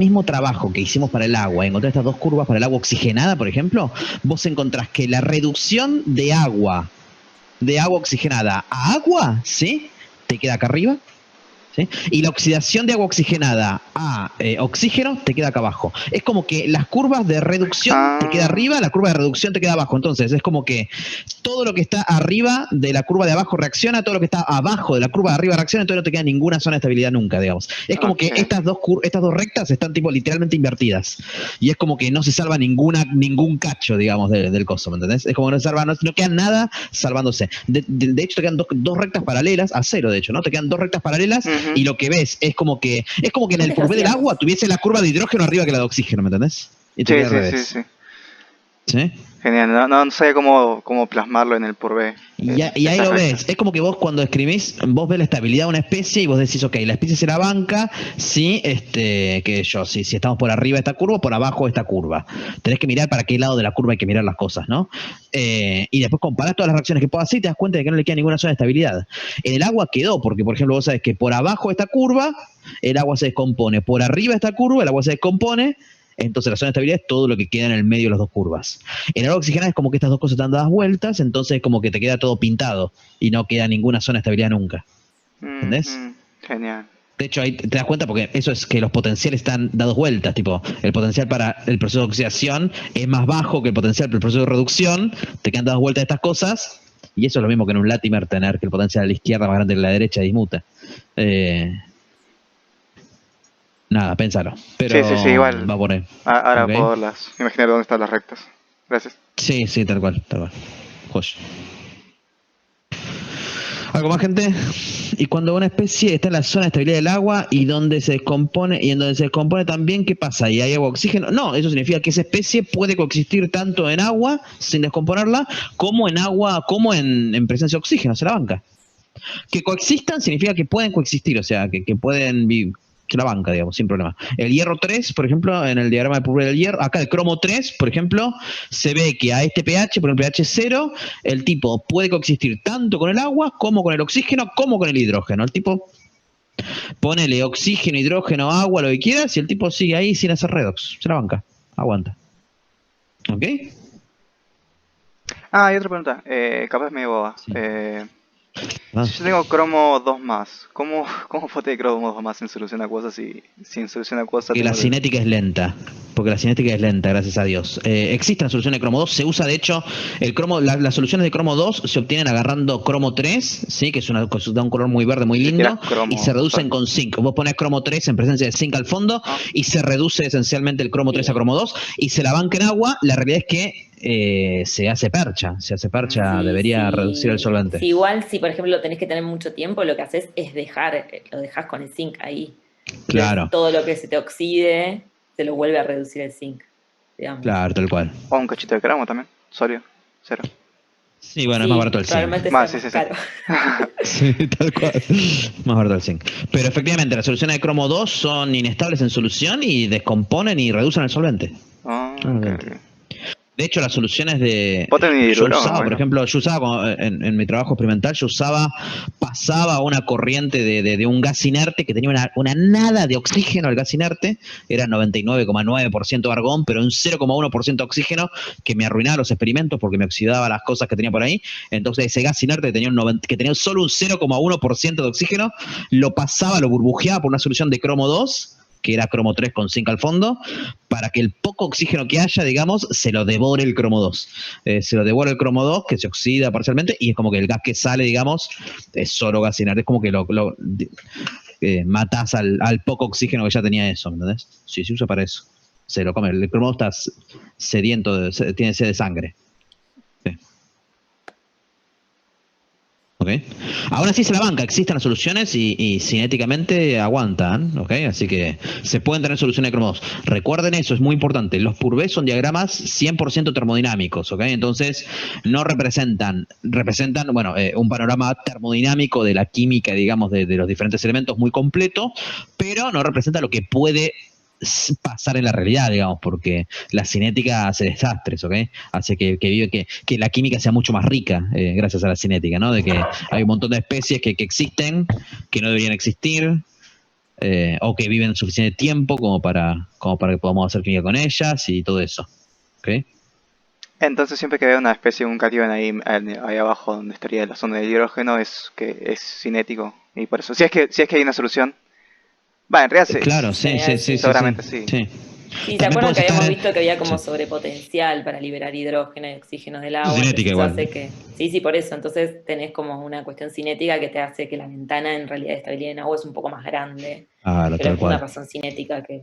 mismo trabajo que hicimos para el agua, encontrar estas dos curvas para el agua oxigenada, por ejemplo, vos encontrás que la reducción de agua oxigenada a agua, ¿sí? Te queda acá arriba. ¿Sí? Y la oxidación de agua oxigenada a oxígeno te queda acá abajo. Es como que las curvas de reducción te queda arriba, la curva de reducción te queda abajo. Entonces es como que todo lo que está arriba de la curva de abajo reacciona, todo lo que está abajo de la curva de arriba reacciona, entonces no te queda ninguna zona de estabilidad nunca, digamos. Es como que estas dos rectas están tipo literalmente invertidas. Y es como que no se salva ningún cacho, digamos, del coso, ¿me entendés? Es como que no se salva, no queda nada salvándose. De hecho, te quedan dos rectas paralelas, a cero, de hecho, ¿no? Te quedan dos rectas paralelas y lo que ves es como que en el purvé del agua tuviese la curva de hidrógeno arriba que la de oxígeno, ¿me entendés? Y te queda al revés. Sí. Genial, no sé cómo plasmarlo en el purvé. Y ahí lo ves, es como que vos cuando escribís, vos ves la estabilidad de una especie y vos decís, ok, la especie se la banca si, si estamos por arriba de esta curva o por abajo de esta curva. Tenés que mirar para qué lado de la curva hay que mirar las cosas, ¿no? Y después comparás todas las reacciones que puedo hacer y te das cuenta de que no le queda ninguna zona de estabilidad. En el agua quedó, porque por ejemplo vos sabés que por abajo de esta curva el agua se descompone, por arriba de esta curva el agua se descompone. Entonces la zona de estabilidad es todo lo que queda en el medio de las dos curvas. En el agua oxigenada es como que estas dos cosas están dadas vueltas, entonces es como que te queda todo pintado y no queda ninguna zona de estabilidad nunca. ¿Entendés? Genial. De hecho, ahí te das cuenta porque eso es que los potenciales están dados vueltas, tipo, el potencial para el proceso de oxidación es más bajo que el potencial para el proceso de reducción, te quedan dadas vueltas estas cosas, y eso es lo mismo que en un Latimer tener que el potencial a la izquierda más grande que la derecha dismuta. Nada, pensalo. Pero sí, igual. va por ahí. Ahora puedo verlas. Imaginar dónde están las rectas. Gracias. Sí, tal cual. Joya. ¿Algo más, gente? Y cuando una especie está en la zona de estabilidad del agua y donde se descompone, y en donde se descompone también, ¿qué pasa? ¿Y hay agua oxígeno? No, eso significa que esa especie puede coexistir tanto en agua, sin descomponerla, como en agua, como en presencia de oxígeno, se la banca. Que coexistan significa que pueden coexistir, o sea, que pueden vivir. Que la banca, digamos, sin problema. El hierro 3, por ejemplo, en el diagrama de purvé del hierro, acá el cromo 3, por ejemplo, se ve que a este pH, por el pH 0, el tipo puede coexistir tanto con el agua, como con el oxígeno, como con el hidrógeno. El tipo ponele oxígeno, hidrógeno, agua, lo que quieras, y el tipo sigue ahí sin hacer redox. Se la banca, aguanta. ¿Ok? Hay otra pregunta, capaz medio boba. Sí. Si yo tengo cromo 2 más, ¿cómo puedo tener cromo 2 más sin solución acuosa si sin solución acuosa porque la cinética es lenta. Porque la cinética es lenta, gracias a Dios. Existe la solución de cromo 2, se usa de hecho, el cromo, las soluciones de cromo 2 se obtienen agarrando cromo 3, ¿sí? Que da un color muy verde, muy lindo, y se reducen con zinc. Vos ponés cromo 3 en presencia de zinc al fondo y se reduce esencialmente el cromo 3 a cromo 2 y se la banca en agua. La realidad es que se hace percha, debería reducir el solvente. Sí, igual si por ejemplo tenés que tener mucho tiempo, lo que haces es lo dejas con el zinc ahí. Claro. Entonces, todo lo que se te oxide se lo vuelve a reducir el zinc, digamos. Claro, tal cual. O un cachito de cromo también, sodio, 0. Sí, bueno, es más barato el zinc. Realmente más caro. Sí, tal cual. Más barato el zinc. Pero efectivamente, las soluciones de cromo 2 son inestables en solución y descomponen y reducen el solvente. Okay. De hecho, las soluciones de... Yo usaba, por ejemplo, en mi trabajo experimental, pasaba una corriente de un gas inerte que tenía una nada de oxígeno. El gas inerte era 99,9% argón, pero un 0,1% oxígeno que me arruinaba los experimentos porque me oxidaba las cosas que tenía por ahí. Entonces ese gas inerte que tenía solo un 0,1% de oxígeno, lo burbujeaba por una solución de cromo 2, que era cromo 3 con zinc al fondo, para que el poco oxígeno que haya, digamos, se lo devore el cromo 2. Se lo devora el cromo 2, que se oxida parcialmente, y es como que el gas que sale, digamos, es solo gas inerte. Es como que matás al poco oxígeno que ya tenía eso, ¿entendés? Sí, se usa para eso. Se lo come. El cromo 2 está sediento, tiene sed de sangre. Sí. Okay. Aún así se la banca, existen las soluciones y cinéticamente aguantan, ¿okay? Así que se pueden tener soluciones de cromo 2. Recuerden eso, es muy importante. Los purvés son diagramas 100% termodinámicos, ¿okay? Entonces no representan un panorama termodinámico de la química, digamos, de los diferentes elementos muy completo, pero no representa lo que puede pasar en la realidad, digamos, porque la cinética hace desastres, ¿ok? Hace que la química sea mucho más rica gracias a la cinética, ¿no? De que hay un montón de especies que existen, que no deberían existir, o que viven suficiente tiempo como para que podamos hacer química con ellas y todo eso. ¿Ok? Entonces siempre que veo una especie de un catión ahí abajo donde estaría la zona del hidrógeno es que es cinético. Y por eso, si es que hay una solución. Va, en realidad sí, Claro, En sí, sí, general sí, sí. sí, sí, seguramente sí. sí. Sí, ¿se También acuerdan puedes que habíamos estar visto que había como sí. sobrepotencial para liberar hidrógeno y oxígeno del Es agua? Entonces cinética eso igual. hace que... Sí, sí, por eso. Entonces tenés como una cuestión cinética que te hace que la ventana en realidad de estabilidad en agua es un poco más grande, Claro, pero es tal por una cual. razón cinética que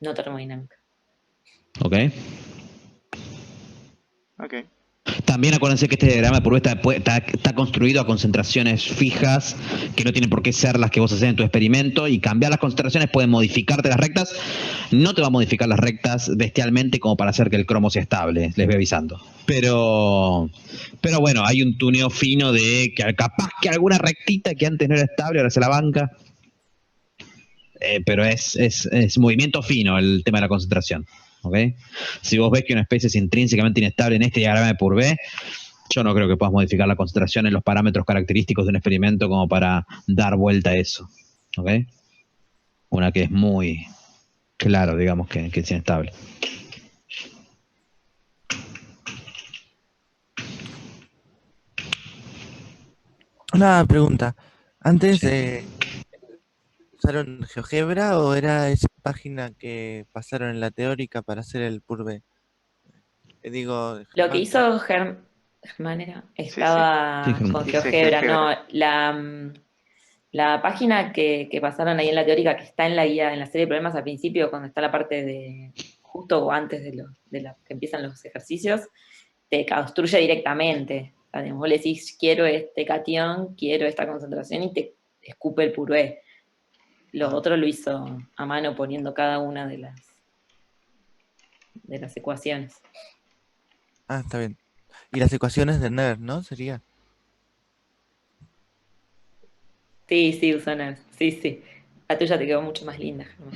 no termodinámica. ¿Ok? Ok. También acuérdense que este diagrama de Purvé está construido a concentraciones fijas, que no tienen por qué ser las que vos haces en tu experimento, y cambiar las concentraciones puede modificarte las rectas. No te va a modificar las rectas bestialmente como para hacer que el cromo sea estable, les voy avisando. Pero bueno, hay un tuneo fino de que capaz que alguna rectita que antes no era estable ahora se la banca. Pero es movimiento fino el tema de la concentración. ¿Ok? Si vos ves que una especie es intrínsecamente inestable en este diagrama de Purvé, yo no creo que puedas modificar la concentración en los parámetros característicos de un experimento como para dar vuelta a eso. ¿Ok? Una que es muy claro, digamos, que es inestable. Una pregunta. Antes Sí. ¿usaron GeoGebra o era esa página que pasaron en la teórica para hacer el Purbe? Digo, Lo que Germán. hizo Germán Sí, sí. Sí, estaba Germán. con Hice GeoGebra, no, GeoGebra. la página que pasaron ahí en la teórica, que está en la guía, en la serie de problemas al principio, cuando está la parte de, justo o antes de que empiezan los ejercicios, te construye directamente. O sea, vos le decís, quiero este cation, quiero esta concentración, y te escupe el puré. Lo otro lo hizo a mano poniendo cada una de las ecuaciones. Ah, está bien. Y las ecuaciones de NER, ¿no? Sería. Sí, sí, Usana, sí, sí. La tuya te quedó mucho más linda, Germán.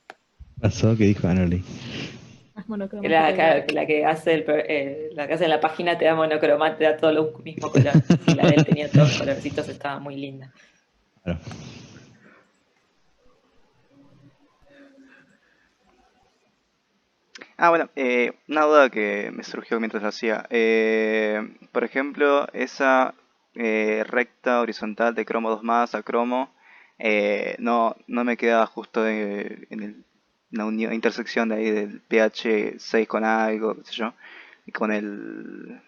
¿Qué pasó? ¿Qué dijo Anoli? Más monocromática que la... La que hace la que hace en la página te da monocromata, te da todo el mismo color. Y la de él tenía todos colorcitos, estaba muy linda. Claro. Ah, bueno, una duda que me surgió mientras lo hacía. Por ejemplo, esa recta horizontal de cromo 2 más a cromo, no me queda justo la intersección de ahí del pH 6 con algo, qué sé yo, y con esa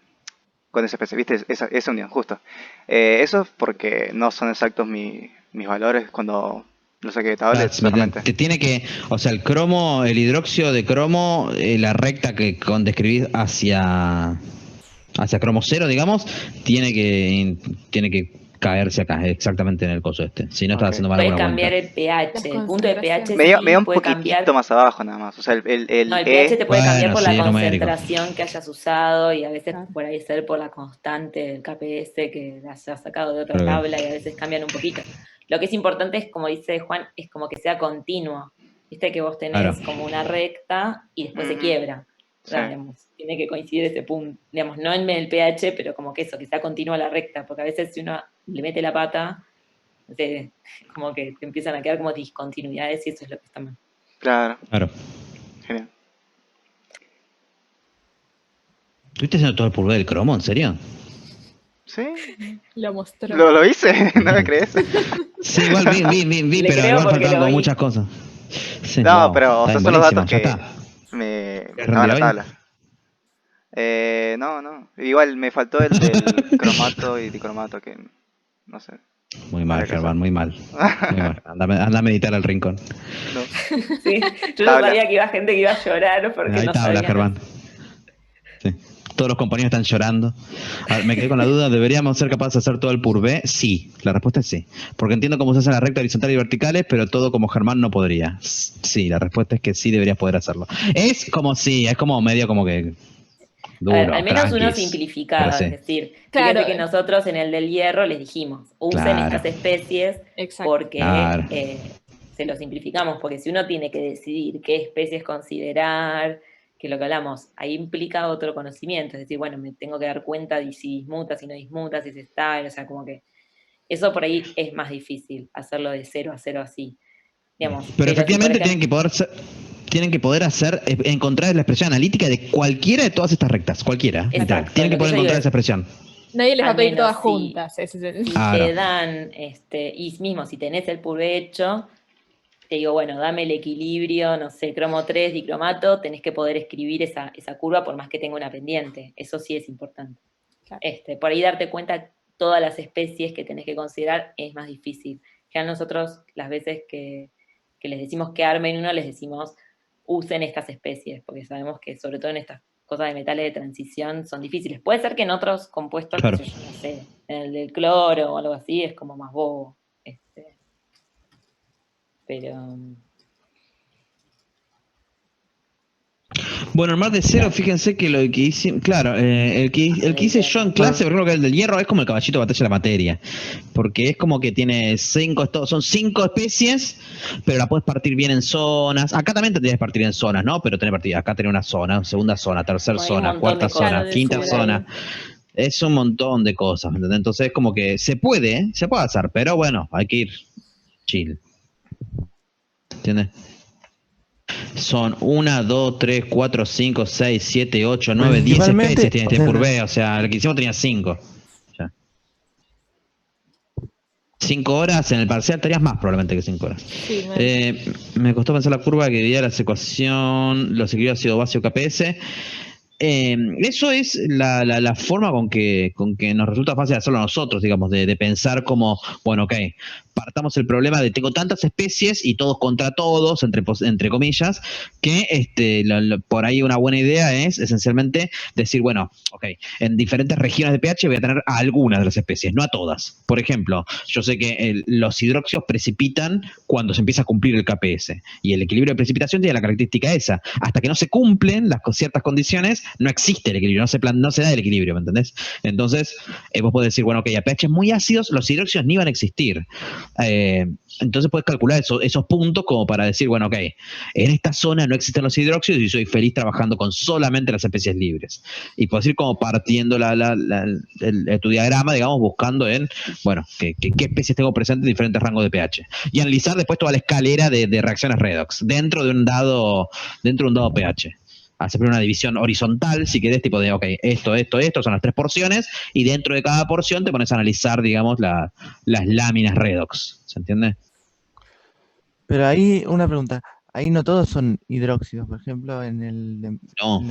especie, ¿viste? Esa unión, justo. Eso es porque no son exactos mis valores cuando lo saqué de tablet, seguramente. Te tiene que, o sea, el cromo, el hidróxido de cromo, la recta que con describir hacia cromo cero, digamos, tiene que caerse acá, exactamente en el coso este. Si no, estás Ok. haciendo mal Puede alguna cambiar cuenta. el Las pH. El punto de pH concentraciones. Me da sí un puede poquitito cambiar. más abajo nada más. O sea, No, el E. pH te puede cambiar Bueno, por sí, la es numérico. concentración que hayas usado, y a veces Claro. por ahí ser por la constante del KPS que la hayas sacado de otra Creo que- tabla, y a veces cambian un poquito. Lo que es importante es, como dice Juan, es como que sea continuo. Viste que vos Claro. tenés como una recta y después se Ujú, quiebra. O sí, sea, digamos, tiene que coincidir ese punto. Digamos, no en el pH, pero como que eso, que sea continua la recta, porque a veces si uno le mete la pata, como que te empiezan a quedar como discontinuidades, y eso es lo que está mal. claro, Claro. genial. ¿Estuviste haciendo todo el purvé del cromo? ¿En serio? Sí, Lo mostró. lo hice, ¿no me crees? Sí, igual vi, Le pero creo igual porque faltaban lo como vi. muchas cosas. Sí, No, wow. pero o Está sea, bien, son los datos buenísimo, ya que está. me ¿Querés estaban en rendir la hoy? tabla. No. Igual me faltó el del cromato y dicromato, que no sé, Muy mal, habría que hacer. Germán, muy mal. Muy mal. Anda a meditar al rincón. No, Sí, yo ya tabla. sabía que iba gente que iba a llorar porque Ahí no tabla, sabían Germán. hacer. Sí. Todos los compañeros están llorando. A ver, me quedé con la duda, ¿deberíamos ser capaces de hacer todo el purvé? Sí, la respuesta es sí. Porque entiendo cómo se hacen las rectas horizontales y verticales, pero todo como Germán no podría. Sí, la respuesta es que sí deberías poder hacerlo. Es como sí, es como medio como que A ver, duro, al menos uno tranquis. Pero simplificado, es sí, decir, Claro, fíjense que nosotros en el del hierro les dijimos, usen claro, estas especies exacto. porque claro. se lo simplificamos, porque si uno tiene que decidir qué especies considerar, que lo que hablamos, ahí implica otro conocimiento, es decir, bueno, me tengo que dar cuenta de si dismuta, si no dismuta, si se está, o sea, como que Eso por ahí es más difícil, hacerlo de 0 a 0 así. Digamos, Pero si, por efectivamente ejemplo, tienen que poder hacer, encontrar la expresión analítica de cualquiera de todas estas rectas, cualquiera, literal. Exacto, Tienen que lo que poder yo digo encontrar es, esa expresión. Nadie les va a al pedir menos todas juntas. Ese es el- si Claro. te dan, y mismo si tenés el purvé hecho, te digo, bueno, dame el equilibrio, no sé, cromo 3, dicromato, tenés que poder escribir esa curva por más que tenga una pendiente. Eso sí es importante. Claro. Por ahí darte cuenta todas las especies que tenés que considerar es más difícil. Ya nosotros, las veces que les decimos que armen uno, les decimos usen estas especies, porque sabemos que sobre todo en estas cosas de metales de transición son difíciles. Puede ser que en otros compuestos, Claro. que yo no sé, en el del cloro o algo así, es como más bobo. Pero Bueno, el mar de cero, fíjense que lo que hice, claro, el que hice yo en clase, por ejemplo, que el del hierro es como el caballito de batalla de la materia, porque es como que tiene son 5 especies, pero la puedes partir bien en zonas. Acá también tendrías que partir en zonas, ¿no? Pero acá tenés una zona, segunda zona, tercera hay un zona, montón cuarta de cosas. zona, Claro, quinta sí, zona. Es un montón de cosas, ¿entendés? Entonces, como que se puede hacer, pero bueno, hay que ir chill. ¿Entiendes? Son 1, 2, 3, 4, 5, 6, 7, 8, 9, 10 Principalmente, especies tiene o este sea, purvé, o sea, el que hicimos tenía 5. 5 horas en el parcial tenías más probablemente que 5 horas. Sí, Me costó pensar la curva que dividía la ecuación, los equilibrios ácido base o KPS. Eso es la forma con que nos resulta fácil hacerlo a nosotros, digamos, de pensar como, bueno, ok, partamos el problema de tengo tantas especies y todos contra todos, entre comillas, que por ahí una buena idea es esencialmente decir, bueno, ok, en diferentes regiones de pH voy a tener a algunas de las especies, no a todas. Por ejemplo, yo sé que los hidróxidos precipitan cuando se empieza a cumplir el KPS y el equilibrio de precipitación tiene la característica esa. Hasta que no se cumplen ciertas condiciones, no existe el equilibrio, no se da el equilibrio, ¿me entendés? Entonces, vos podés decir, bueno, ok, a pH muy ácidos, los hidróxidos ni van a existir. Entonces puedes calcular esos puntos como para decir, bueno, ok, en esta zona no existen los hidróxidos y soy feliz trabajando con solamente las especies libres. Y puedes ir como partiendo tu diagrama, digamos, buscando bueno, qué especies tengo presentes en diferentes rangos de pH. Y analizar después toda la escalera de reacciones redox dentro de un dado pH. Hacer una división horizontal, si querés, tipo de, ok, esto, son las 3 porciones, y dentro de cada porción te pones a analizar, digamos, las láminas redox. ¿Se entiende? pero ahí una pregunta. Ahí no todos son hidróxidos, por ejemplo, en el No.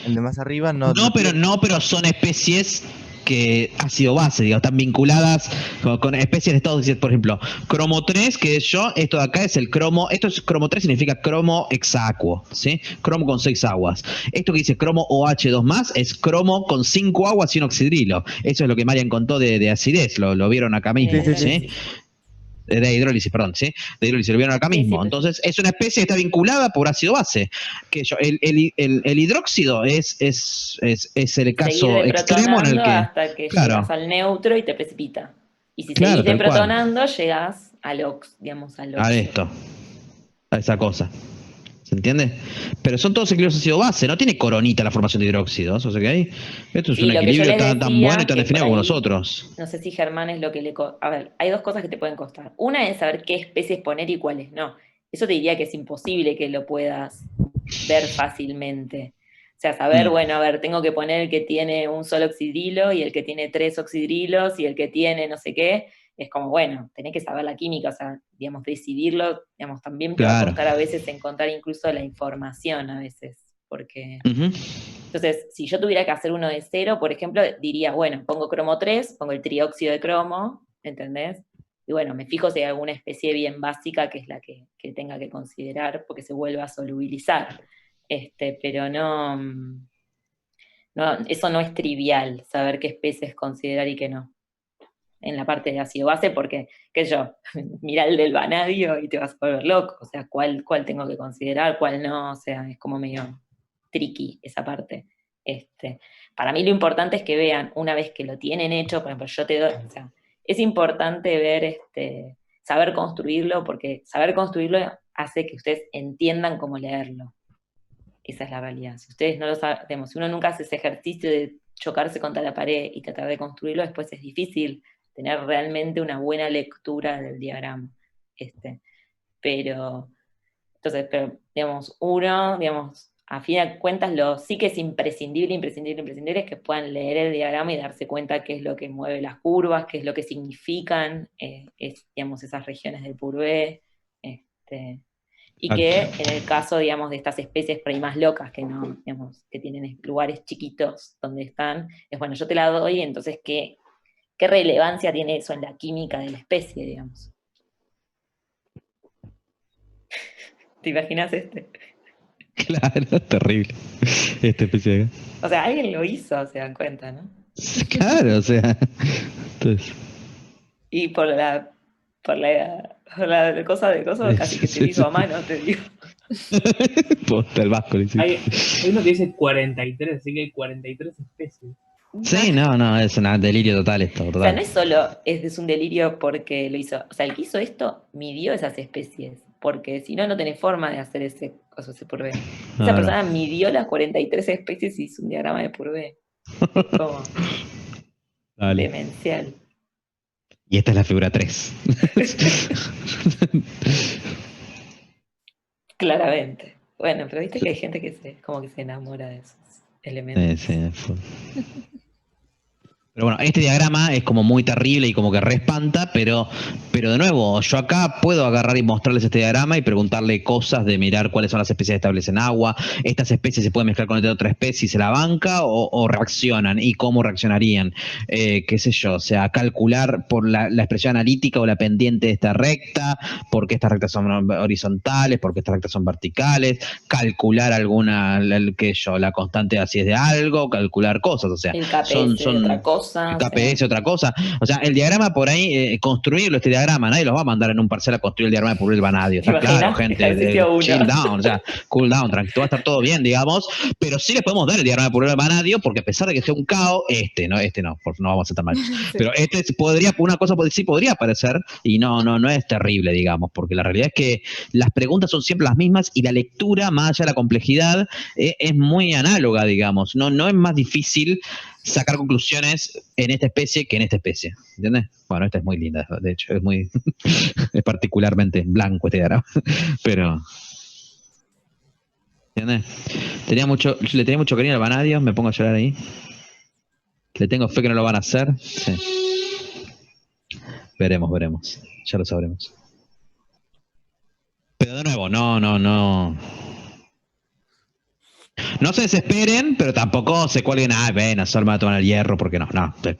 el de más arriba no pero son especies que ácido base, digamos, están vinculadas con especies de estados, por ejemplo, cromo 3, que esto de acá es el cromo, esto es cromo 3, significa cromo hexacuo, ¿sí? Cromo con 6 aguas. Esto que dice cromo OH2+, es cromo con 5 aguas y un oxidrilo. Eso es lo que Marian contó de acidez, lo vieron acá mismo, ¿sí? De hidrólisis, perdón, ¿sí? De hidrólisis, lo vieron acá mismo. Sí. Entonces, es una especie que está vinculada por ácido base. El hidróxido es el caso extremo en el que. Hasta que llegas al neutro y te precipita. Y si Claro, seguís tal cual. deprotonando, llegas al digamos, al A esto, a esa cosa. ¿Se entiende? Pero son todos equilibrios ácido base, no tiene coronita la formación de hidróxidos. O sea que esto es un lo que yo equilibrio les tan bueno y tan decía, que definido por como ahí, nosotros. No sé si Germán es lo que le... A ver, hay dos cosas que te pueden costar. Una es saber qué especies poner y cuáles no. Eso te diría que es imposible que lo puedas ver fácilmente. O sea, saber, bueno, a ver, tengo que poner el que tiene un solo oxidrilo y el que tiene 3 oxidrilos y el que tiene no sé qué. Es como, bueno, tenés que saber la química, o sea, digamos, decidirlo, digamos, también te va a costar a veces encontrar incluso la información a veces, porque... Entonces, si yo tuviera que hacer uno de 0, por ejemplo, diría, bueno, pongo cromo 3, pongo el trióxido de cromo, ¿entendés? Y bueno, me fijo si hay alguna especie bien básica que es la que tenga que considerar porque se vuelva a solubilizar. Pero no, eso no es trivial, saber qué especies considerar y qué no. En la parte de ácido base, porque, qué sé yo, mira el del vanadio y te vas a volver loco. O sea, cuál tengo que considerar, cuál no, o sea, es como medio tricky esa parte. Para mí lo importante es que vean, una vez que lo tienen hecho, por ejemplo, yo te doy, o sea, es importante ver, saber construirlo, porque saber construirlo hace que ustedes entiendan cómo leerlo. Esa es la realidad. Si ustedes no lo saben, si uno nunca hace ese ejercicio de chocarse contra la pared y tratar de construirlo, después es difícil tener realmente una buena lectura del diagrama. Pero, entonces, digamos, a fin de cuentas, sí que es imprescindible es que puedan leer el diagrama y darse cuenta qué es lo que mueve las curvas, qué es lo que significan, digamos, esas regiones del Purvé, y que en el caso, digamos, de estas especies por ahí más locas, que no, digamos, que tienen lugares chiquitos donde están, es bueno, yo te la doy, entonces, ¿qué relevancia tiene eso en la química de la especie, digamos? ¿Te imaginas Claro, terrible. Esta especie de acá. O sea, alguien lo hizo, se dan cuenta, ¿no? Claro, o sea. Entonces, Y por la cosa de cosas, casi que se lo hizo a mano, te digo. posta el vasco le hiciste. Hay uno que dice 43, así que hay 43 especies. Sí, no, es un delirio total esto, O sea, total. no es solo es un delirio porque lo hizo. O sea, el que hizo esto midió esas especies. Porque si no, no tenés forma de hacer ese Purvé. Esa Claro. persona midió las 43 especies y hizo un diagrama de Purvé. Es como Dale. demencial. Y esta es la figura 3. Claramente. Bueno, pero viste que hay gente que como que se enamora de esos elementos. Sí. Pero bueno, este diagrama es como muy terrible y como que respanta, pero de nuevo, yo acá puedo agarrar y mostrarles este diagrama y preguntarle cosas de mirar cuáles son las especies estables en agua, estas especies se pueden mezclar con esta otra especie y se la banca o reaccionan y cómo reaccionarían, qué sé yo, o sea, calcular por la expresión analítica o la pendiente de esta recta, por qué estas rectas son horizontales, por qué estas rectas son verticales, calcular alguna, la constante de acidez de algo, calcular cosas, o sea, El KPS son de otra cosa. el KPS, otra cosa. O sea, el diagrama por ahí, construirlo, este diagrama, nadie los va a mandar en un parcel a construir el diagrama de Purvé del Vanadio. Está claro, gente. Chill down, o sea, cool down, tranquilo, va a estar todo bien, digamos. Pero sí les podemos dar el diagrama de Purvé del Vanadio, porque a pesar de que sea un caos, no, no vamos a ser tan mal. Sí. Pero una cosa sí podría aparecer, y no es terrible, digamos, porque la realidad es que las preguntas son siempre las mismas y la lectura, más allá de la complejidad, es muy análoga, digamos. No es más difícil sacar conclusiones en esta especie que en esta especie, ¿entiendes? Bueno, esta es muy linda, de hecho, es muy es particularmente blanco este diagrama, pero ¿entiendes? Le tenía mucho cariño al Vanadio, me pongo a llorar ahí. Le tengo fe que no lo van a hacer. Sí. Veremos, ya lo sabremos. Pero de nuevo, no se desesperen, pero tampoco se cuelguen, ven, solo me va a tomar el hierro, porque no,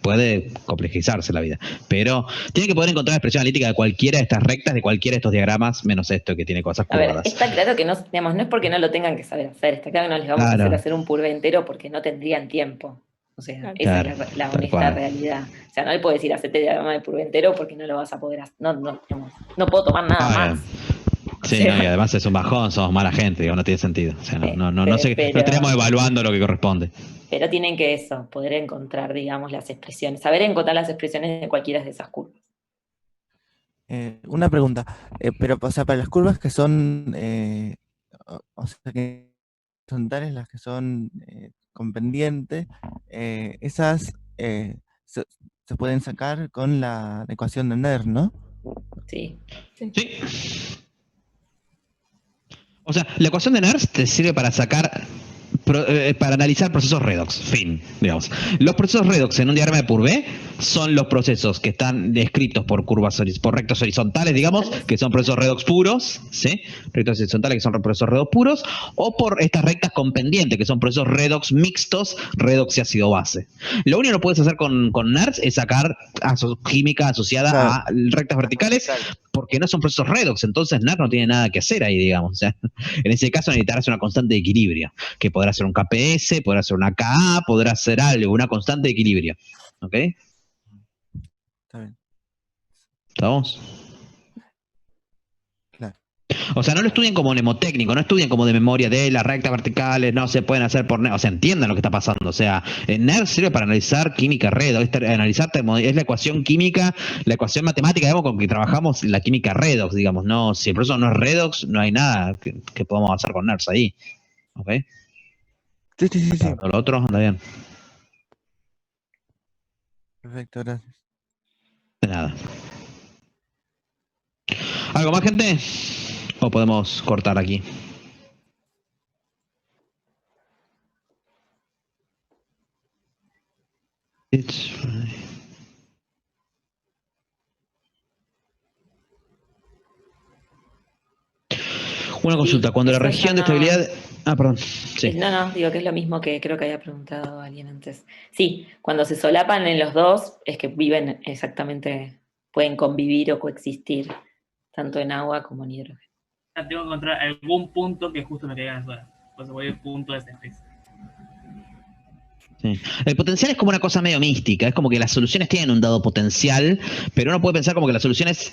puede complejizarse la vida. Pero tienen que poder encontrar la expresión analítica de cualquiera de estas rectas, de cualquiera de estos diagramas, menos esto que tiene cosas A ver, curvadas. está claro que no es porque no lo tengan que saber hacer, está claro que no les vamos a hacer un Purvé entero porque no tendrían tiempo. O sea, esa es la honesta realidad. O sea, no le puedes decir hacete el diagrama de Purvé entero porque no lo vas a poder hacer. No puedo tomar nada más. Sí, y además es un bajón, somos mala gente, digo, no tiene sentido. O sea, no estaríamos evaluando lo que corresponde. Pero tienen que poder encontrar, digamos, las expresiones, saber encontrar las expresiones de cualquiera de esas curvas. Una pregunta, pero o sea, para las curvas que son, o sea, que son tales las que son con pendiente, esas se pueden sacar con la ecuación de NER, ¿no? Sí. O sea, la ecuación de Nernst te sirve para para analizar procesos redox, fin, digamos. Los procesos redox en un diagrama de Purvé son los procesos que están descritos por rectos horizontales, digamos, que son procesos redox puros, ¿sí? Rectos horizontales que son procesos redox puros, o por estas rectas con pendiente, que son procesos redox mixtos, redox y ácido base. Lo único que puedes hacer con Nernst es sacar química asociada a rectas verticales, porque no son procesos redox, entonces Nernst no tiene nada que hacer ahí, digamos. O sea, en ese caso necesitarás una constante de equilibrio, que podrá ser un KPS, podrá ser una KA, podrá ser algo, una constante de equilibrio. ¿Ok? Está bien. ¿Estamos? Claro. O sea, no lo estudien como mnemotécnico, no estudien como de memoria de las rectas verticales, no se pueden hacer por NER, o sea, entiendan lo que está pasando. O sea, NER sirve para analizar química redox, es la ecuación química, la ecuación matemática, digamos, con que trabajamos la química redox, digamos, no, si el proceso no es redox, no hay nada que podamos hacer con NERS ahí. ¿Ok? Sí. Todo lo otro anda bien. Perfecto, gracias. De nada. ¿Algo más, gente? ¿O podemos cortar aquí? Una consulta. Cuando la eso ya región de no. estabilidad... Ah, perdón. Sí. No, digo que es lo mismo que creo que había preguntado alguien antes. Sí, cuando se solapan en los dos, es que viven exactamente, pueden convivir o coexistir, tanto en agua como en hidrógeno. Tengo que encontrar algún punto que justo me caiga en la zona. Pues voy al punto de esta especie. Sí. El potencial es como una cosa medio mística, es como que las soluciones tienen un dado potencial, pero uno puede pensar como que las soluciones,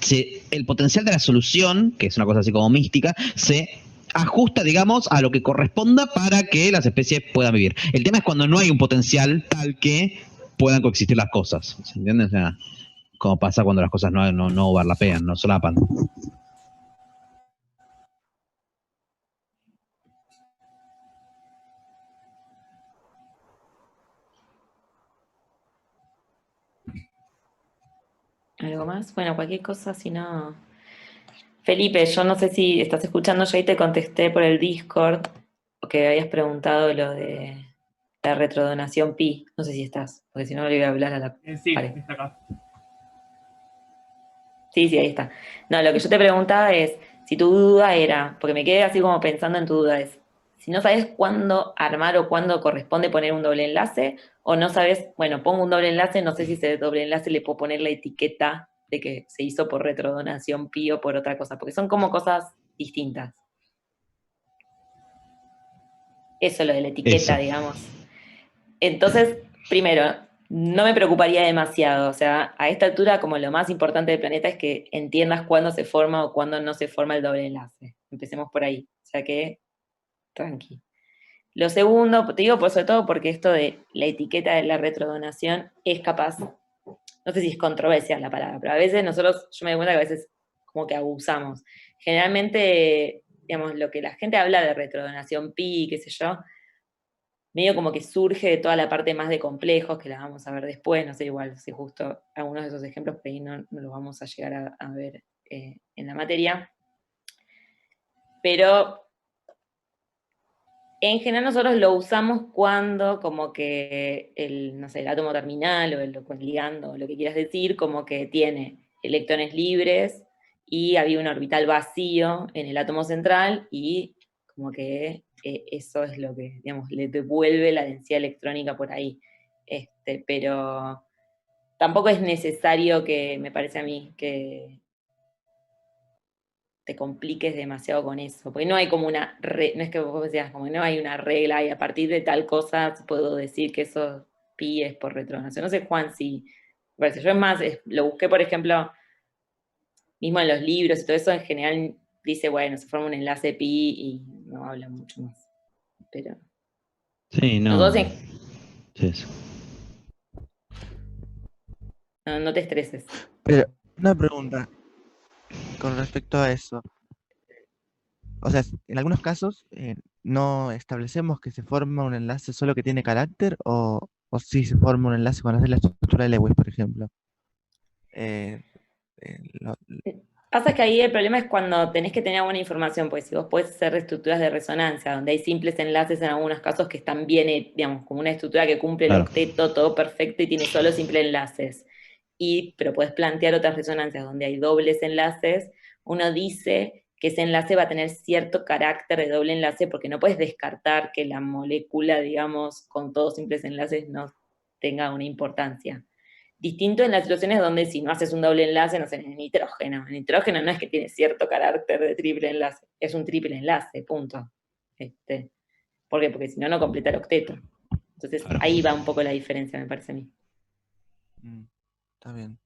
el potencial de la solución, que es una cosa así como mística, se ajusta, digamos, a lo que corresponda para que las especies puedan vivir. El tema es cuando no hay un potencial tal que puedan coexistir las cosas, ¿se entiende? O sea, como pasa cuando las cosas no overlapean, no solapan. ¿Algo más? Bueno, cualquier cosa, si no... Felipe, yo no sé si estás escuchando, yo ahí te contesté por el Discord, que habías preguntado lo de la retrodonación pi. No sé si estás, porque si no le voy a hablar a la Sí, pared. está acá. Sí, ahí está. No, lo que yo te preguntaba es, si tu duda era, porque me quedé así como pensando en tu duda, es, si no sabes cuándo armar o cuándo corresponde poner un doble enlace, o no sabes, bueno, pongo un doble enlace, no sé si ese doble enlace le puedo poner la etiqueta de que se hizo por retrodonación pi o por otra cosa, porque son como cosas distintas. Eso, lo de la etiqueta, Eso. digamos. Entonces, primero, no me preocuparía demasiado. O sea, a esta altura, como lo más importante del planeta es que entiendas cuándo se forma o cuándo no se forma el doble enlace. Empecemos por ahí. O sea que, tranqui. Lo segundo, te digo por sobre todo porque esto de la etiqueta de la retrodonación es capaz, no sé si es controversia la palabra, pero a veces nosotros, yo me doy cuenta que a veces como que abusamos. Generalmente, digamos, lo que la gente habla de retrodonación pi, qué sé yo, medio como que surge de toda la parte más de complejos, que la vamos a ver después, no sé, igual si justo algunos de esos ejemplos por ahí no los vamos a llegar a ver en la materia. Pero en general nosotros lo usamos cuando como que el, no sé, el átomo terminal o el ligando, o lo que quieras decir, como que tiene electrones libres y había un orbital vacío en el átomo central y como que eso es lo que, digamos, le devuelve la densidad electrónica por ahí. Pero tampoco es necesario que, me parece a mí, que te compliques demasiado con eso, porque no hay como una, no es que vos decías, como no hay una regla y a partir de tal cosa puedo decir que eso pi es por retronación. No sé, Juan, si, me parece, yo es más, lo busqué, por ejemplo, mismo en los libros y todo eso, en general dice, bueno, se forma un enlace pi y no habla mucho más. Pero Sí, no. nosotros Sí, sí. no te estreses. Pero una pregunta con respecto a eso. O sea, en algunos casos no establecemos que se forma un enlace solo que tiene carácter o si se forma un enlace cuando hace la estructura de Lewis, por ejemplo. Eh, lo- Pasa que ahí el problema es cuando tenés que tener buena información, pues si vos podés hacer estructuras de resonancia, donde hay simples enlaces en algunos casos que están bien, digamos, como una estructura que cumple el Claro. octeto, todo perfecto y tiene solo simples enlaces. Pero podés plantear otras resonancias donde hay dobles enlaces, uno dice que ese enlace va a tener cierto carácter de doble enlace porque no puedes descartar que la molécula, digamos, con todos simples enlaces no tenga una importancia. Distinto en las situaciones donde si no haces un doble enlace, no sé, en nitrógeno. En nitrógeno no es que tiene cierto carácter de triple enlace, es un triple enlace, punto. ¿Por qué? Porque si no, no completa el octeto. Entonces Claro. ahí va un poco la diferencia, me parece a mí. Está bien.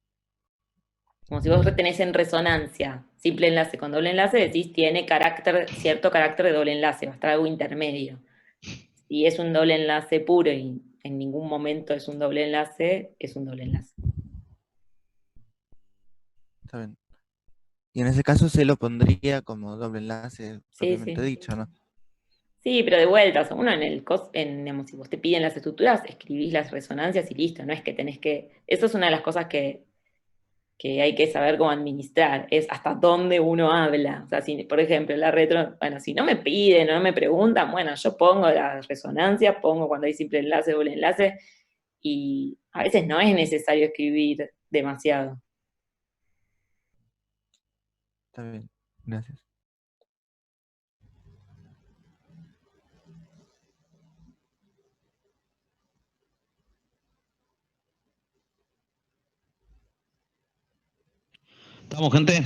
Como si vos tenés en resonancia simple enlace con doble enlace, decís tiene cierto carácter de doble enlace, va a estar algo intermedio. Si es un doble enlace puro y en ningún momento es un doble enlace, es un doble enlace. Está bien. Y en ese caso se lo pondría como doble enlace Sí, propiamente sí. dicho, ¿no? Sí, pero de vuelta, o sea, uno digamos, si vos te piden las estructuras, escribís las resonancias y listo, no es que tenés que... Eso es una de las cosas que que hay que saber cómo administrar, es hasta dónde uno habla. O sea, si, por ejemplo, la retro, bueno, si no me piden, no me preguntan, bueno, yo pongo la resonancia, pongo cuando hay simple enlace, doble enlace, y a veces no es necesario escribir demasiado. Está bien, gracias. ¿Estamos, gente?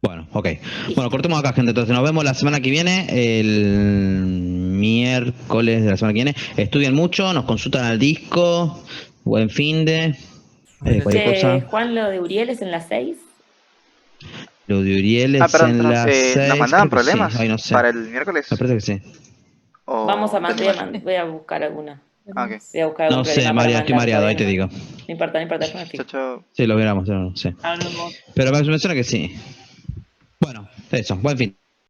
Bueno, ok. Bueno, cortemos acá, gente. Entonces nos vemos la semana que viene, el miércoles de la semana que viene. Estudien mucho, nos consultan al disco. Buen fin de. Cualquier cosa. Juan, lo de Uriel es en las 6. Lo de Uriel es Perdón, en las 6. ¿nos mandaban Creo que sí. problemas Ay, no sé. para el miércoles? Me parece que sí. ¿O Vamos a entendí mal? voy a buscar alguna. Ah, ok. Voy a buscar algún No sé, problema para María, estoy mandar, mareado, ahí todavía te no. digo. No importa, después me Chao, fijo. chao. Sí, lo veremos, no sé. Hablamos. Pero me suena que sí. Bueno, eso, buen fin.